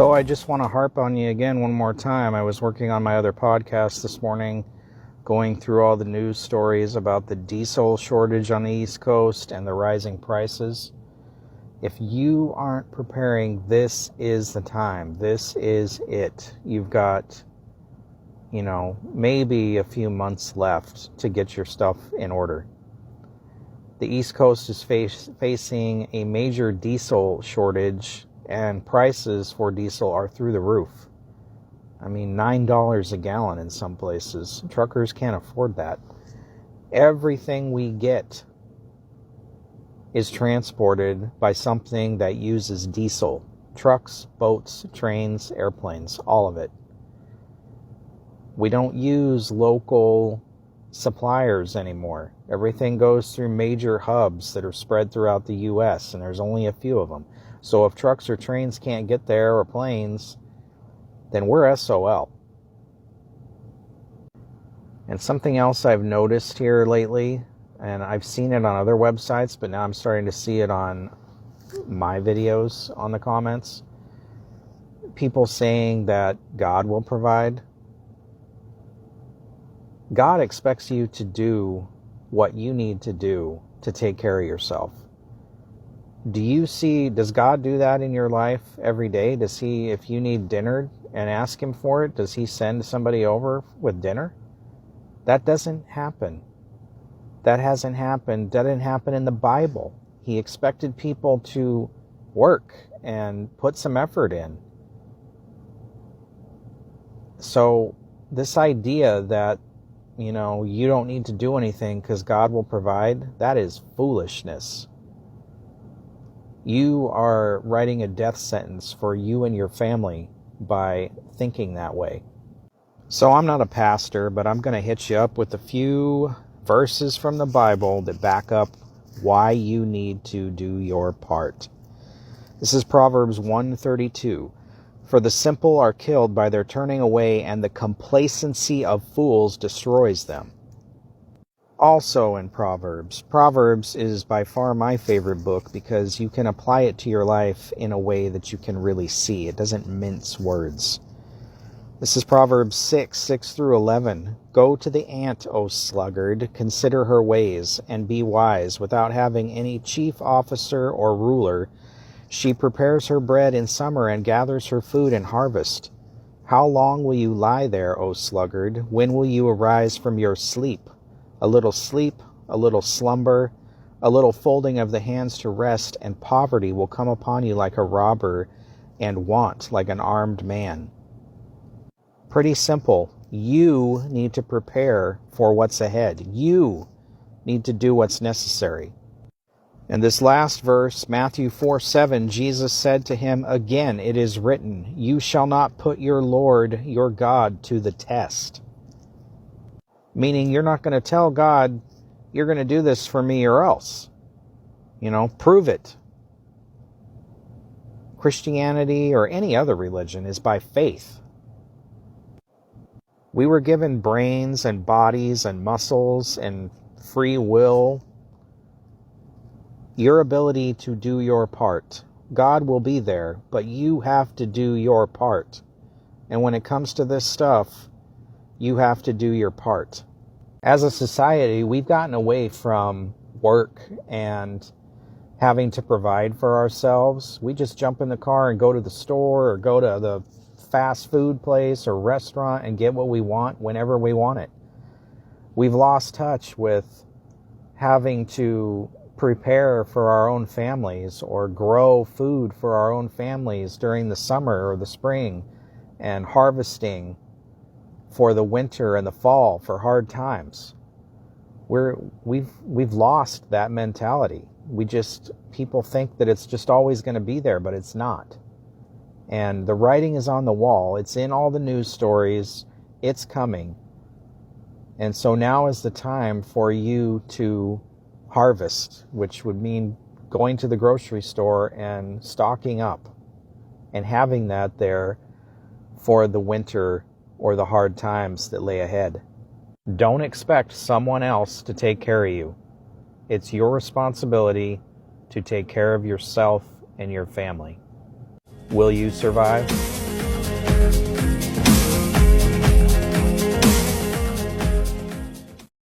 So I just want to harp on you again one more time. I was working on my other podcast this morning, going through all the news stories about the diesel shortage on the East Coast and the rising prices. If you aren't preparing, this is the time. This is it. You've got, maybe a few months left to get your stuff in order. The East Coast is facing a major diesel shortage, and prices for diesel are through the roof. I mean, $9 a gallon in some places. Truckers can't afford that. Everything we get is transported by something that uses diesel. Trucks, boats, trains, airplanes, all of it. We don't use local suppliers anymore. Everything goes through major hubs that are spread throughout the U.S., and there's only a few of them. So if trucks or trains can't get there, or planes, then we're SOL. And something else I've noticed here lately, and I've seen it on other websites, but now I'm starting to see it on my videos on the comments. People saying that God will provide. God expects you to do what you need to do to take care of yourself. Does God do that in your life every day? Does he, if you need dinner and ask him for it, does he send somebody over with dinner? That doesn't happen. That hasn't happened. That didn't happen in the Bible. He expected people to work and put some effort in. So this idea that, you don't need to do anything because God will provide, that is foolishness. You are writing a death sentence for you and your family by thinking that way. So I'm not a pastor, but I'm going to hit you up with a few verses from the Bible that back up why you need to do your part. This is Proverbs 1:32. For the simple are killed by their turning away, and the complacency of fools destroys them. Also in Proverbs. Proverbs is by far my favorite book because you can apply it to your life in a way that you can really see. It doesn't mince words. This is Proverbs 6:6-11. Go to the ant, O sluggard, consider her ways, and be wise. Without having any chief officer or ruler, she prepares her bread in summer and gathers her food in harvest. How long will you lie there, O sluggard? When will you arise from your sleep? A little sleep, a little slumber, a little folding of the hands to rest, and poverty will come upon you like a robber, and want like an armed man. Pretty simple. You need to prepare for what's ahead. You need to do what's necessary. And this last verse, Matthew 4:7, Jesus said to him, again, it is written, you shall not put your Lord, your God, to the test. Meaning you're not going to tell God, you're going to do this for me or else. Prove it. Christianity or any other religion is by faith. We were given brains and bodies and muscles and free will. Your ability to do your part. God will be there, but you have to do your part. And when it comes to this stuff, you have to do your part. As a society, we've gotten away from work and having to provide for ourselves. We just jump in the car and go to the store or go to the fast food place or restaurant and get what we want whenever we want it. We've lost touch with having to prepare for our own families or grow food for our own families during the summer or the spring, and harvesting for the winter and the fall for hard times. We've lost that mentality. People think that it's just always going to be there, but it's not. And the writing is on the wall. It's in all the news stories. It's coming. And so now is the time for you to harvest, which would mean going to the grocery store and stocking up and having that there for the winter or the hard times that lay ahead. Don't expect someone else to take care of you. It's your responsibility to take care of yourself and your family. Will you survive?